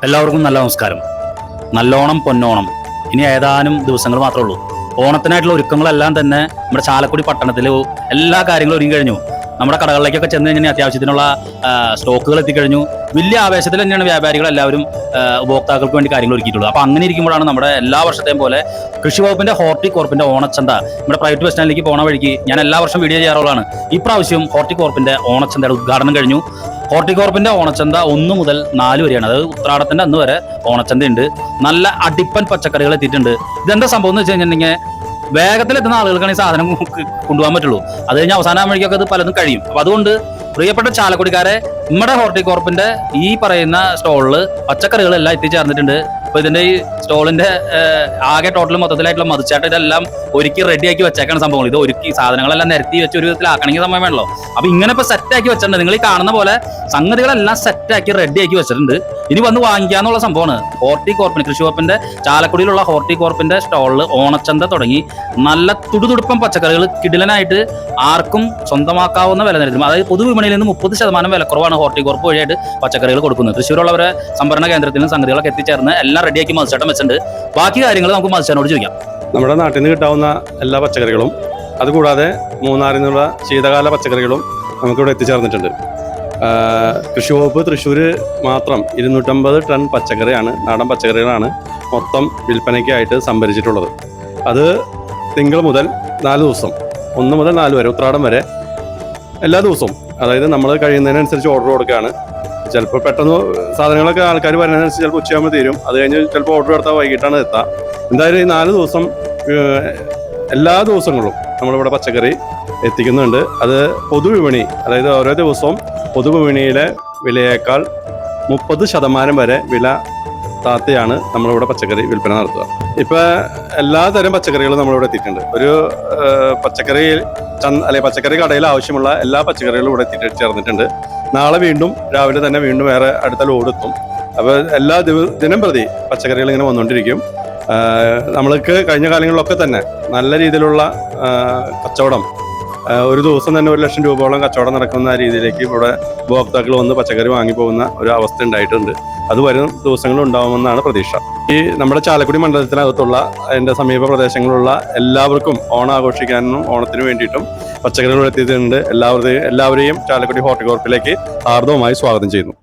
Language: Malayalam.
എല്ലാവർക്കും നല്ല നമസ്കാരം. നല്ലോണം പൊന്നോണം ഇനി ഏതാനും ദിവസങ്ങൾ മാത്രമേ ഉള്ളൂ. ഓണത്തിനായിട്ടുള്ള ഒരുക്കങ്ങളെല്ലാം തന്നെ നമ്മുടെ ചാലക്കുടി പട്ടണത്തിൽ എല്ലാ കാര്യങ്ങളും ഒരുങ്ങി കഴിഞ്ഞു. നമ്മുടെ കടകളിലേക്കൊക്കെ ചെന്ന് കഴിഞ്ഞാൽ അത്യാവശ്യത്തിനുള്ള സ്റ്റോക്കുകൾ എത്തിക്കഴിഞ്ഞു. വലിയ ആവേശത്തിൽ തന്നെയാണ് വ്യാപാരികൾ എല്ലാവരും ഉപഭോക്താക്കൾക്ക് വേണ്ടി കാര്യങ്ങൾ ഒരുക്കിയിട്ടുള്ളത്. അപ്പോൾ അങ്ങനെ ഇരിക്കുമ്പോഴാണ് നമ്മുടെ എല്ലാ വർഷത്തെയും പോലെ കൃഷി വകുപ്പിന്റെ ഹോർട്ടികോർപ്പിന്റെ ഓണച്ചന്ത നമ്മുടെ പ്രൈവറ്റ് ബസ് സ്റ്റാൻഡിലേക്ക് പോണ വഴിക്ക് ഞാൻ എല്ലാ വർഷം വീഡിയോ ചെയ്യാറുള്ളതാണ്. ഇപ്രാവശ്യം ഹോർട്ടികോർപ്പിന്റെ ഓണച്ചന്തയുടെ ഉദ്ഘാടനം കഴിഞ്ഞു. ഹോർട്ടികോർപ്പിന്റെ ഓണച്ചന്ത 1 മുതൽ 4 വരെയാണ്. അതായത് ഉത്രാടത്തിന്റെ അന്ന് വരെ ഓണച്ചന്തയുണ്ട്. നല്ല അടിപ്പൻ പച്ചക്കറികൾ എത്തിയിട്ടുണ്ട്. ഇതെന്താ സംഭവം എന്ന് വെച്ച് കഴിഞ്ഞിട്ടുണ്ടെങ്കിൽ വേഗത്തിലെത്തുന്ന ആളുകൾക്കാണ് ഈ സാധനം കൊണ്ടുപോകാൻ പറ്റുള്ളൂ. അത് കഴിഞ്ഞ് അവസാനം വഴിക്കൊക്കെ അത് പലതും കഴിയും. അപ്പൊ അതുകൊണ്ട് പ്രിയപ്പെട്ട ചാലക്കുടിക്കാരെ, നമ്മുടെ ഹോർട്ടികോർപ്പിന്റെ ഈ പറയുന്ന സ്റ്റോളില് പച്ചക്കറികളെല്ലാം എത്തിച്ചേർന്നിട്ടുണ്ട്. അപ്പൊ ഇതിന്റെ ഈ സ്റ്റോളിന്റെ ആകെ ടോട്ടൽ മൊത്തത്തിലായിട്ടുള്ള മതിച്ചായിട്ട് ഇതെല്ലാം ഒരുക്കി റെഡിയാക്കി വെച്ചേക്കാണ് സംഭവങ്ങൾ. ഇത് ഒരുക്കി സാധനങ്ങളെല്ലാം നിരത്തി വെച്ച് ഒരു വിധത്തിലാക്കണമെങ്കിൽ സമയം വേണമല്ലോ. അപ്പൊ ഇങ്ങനെ ഇപ്പൊ സെറ്റാക്കി വെച്ചിട്ടുണ്ട്. നിങ്ങൾ ഈ കാണുന്ന പോലെ സംഗതികളെല്ലാം സെറ്റാക്കി റെഡിയാക്കി വെച്ചിട്ടുണ്ട്. ഇനി വന്ന് വാങ്ങിക്കാന്നുള്ള സംഭവമാണ്. ഹോർട്ടികോർപ്പിന് കൃഷി വകുപ്പിന്റെ ചാലക്കുടിയിലുള്ള ഹോർട്ടികോർപ്പിന്റെ സ്റ്റോളിൽ ഓണച്ചന്ത തുടങ്ങി നല്ല തുടുതുടുപ്പം പച്ചക്കറികൾ കിടിലനായിട്ട് ആർക്കും സ്വന്തമാക്കാവുന്ന വില നിരക്കും. അതായത് പൊതുവിപണിയിൽ നിന്ന് 30% വിലക്കുറവാണ് ഹോർട്ടികോർപ്പ് വഴിയായിട്ട് പച്ചക്കറികൾ കൊടുക്കുന്നത്. തൃശ്ശൂരുള്ളവരെ സംഭരണ കേന്ദ്രത്തിലും സംഗതികളൊക്കെ എത്തിച്ചേർന്ന് എല്ലാം റെഡിയാക്കി മത്സരം വെച്ചിട്ടുണ്ട്. ബാക്കി കാര്യങ്ങൾ നമുക്ക് മത്സരനോട് ചോദിക്കാം. നമ്മുടെ നാട്ടിൽ നിന്ന് കിട്ടാവുന്ന എല്ലാ പച്ചക്കറികളും, അതുകൂടാതെ മൂന്നാറിൽ നിന്നുള്ള ശീതകാല പച്ചക്കറികളും നമുക്കിവിടെ എത്തിച്ചേർന്നിട്ടുണ്ട്. കൃഷി വകുപ്പ് തൃശ്ശൂർ മാത്രം 250 ടൺ പച്ചക്കറിയാണ്, നാടൻ പച്ചക്കറികളാണ് മൊത്തം വിൽപ്പനയ്ക്കായിട്ട് സംഭരിച്ചിട്ടുള്ളത്. അത് തിങ്കൾ മുതൽ 4 ദിവസം, 1 മുതൽ 4 വരെ, ഉത്രാടം വരെ എല്ലാ ദിവസവും, അതായത് നമ്മൾ കഴിയുന്നതിനനുസരിച്ച് ഓർഡർ കൊടുക്കുകയാണ്. ചിലപ്പോൾ പെട്ടെന്ന് സാധനങ്ങളൊക്കെ ആൾക്കാർ വരുന്നതിനനുസരിച്ച് ചിലപ്പോൾ ഉച്ചയാകുമ്പോൾ തീരും. അത് കഴിഞ്ഞ് ചിലപ്പോൾ ഓർഡർ എടുത്താൽ വൈകിട്ടാണ് എത്തുക. എന്തായാലും ഈ 4 ദിവസം എല്ലാ ദിവസങ്ങളും നമ്മളിവിടെ പച്ചക്കറി എത്തിക്കുന്നുണ്ട്. അത് പൊതുവിപണി, അതായത് ഓരോ ദിവസവും പൊതുവിപണിയിലെ വിലയേക്കാൾ 30% വരെ വില താത്തിയാണ് നമ്മളിവിടെ പച്ചക്കറി വിൽപ്പന നടത്തുക. ഇപ്പം എല്ലാ തരം പച്ചക്കറികളും നമ്മളിവിടെ എത്തിയിട്ടുണ്ട്. ഒരു പച്ചക്കറി പച്ചക്കറി കടയിൽ ആവശ്യമുള്ള എല്ലാ പച്ചക്കറികളും ഇവിടെ ചേർന്നിട്ടുണ്ട്. നാളെ വീണ്ടും രാവിലെ തന്നെ വീണ്ടും വേറെ അടുത്ത ലോഡ് എത്തും. അപ്പോൾ എല്ലാ ദിനം പ്രതി പച്ചക്കറികൾ ഇങ്ങനെ വന്നുകൊണ്ടിരിക്കും. നമ്മൾക്ക് കഴിഞ്ഞ കാലങ്ങളിലൊക്കെ തന്നെ നല്ല രീതിയിലുള്ള കച്ചവടം, ഒരു ദിവസം തന്നെ 1 ലക്ഷം രൂപയോളം കച്ചവടം നടക്കുന്ന രീതിയിലേക്ക് ഇവിടെ ഉപഭോക്താക്കൾ വന്ന് പച്ചക്കറി വാങ്ങിപ്പോകുന്ന ഒരു അവസ്ഥ ഉണ്ടായിട്ടുണ്ട്. അത് വരും ദിവസങ്ങളും ഉണ്ടാവുമെന്നാണ് പ്രതീക്ഷ. ഈ നമ്മുടെ ചാലക്കുടി മണ്ഡലത്തിനകത്തുള്ള അതിൻ്റെ സമീപ പ്രദേശങ്ങളിലുള്ള എല്ലാവർക്കും ഓണം ആഘോഷിക്കാനും ഓണത്തിന് വേണ്ടിയിട്ടും പച്ചക്കറികൾ എത്തിയിട്ടുണ്ട്. എല്ലാവരെയും ചാലക്കുടി ഹോർട്ടികോർപ്പിലേക്ക് ഹാർദവമായി സ്വാഗതം ചെയ്യുന്നു.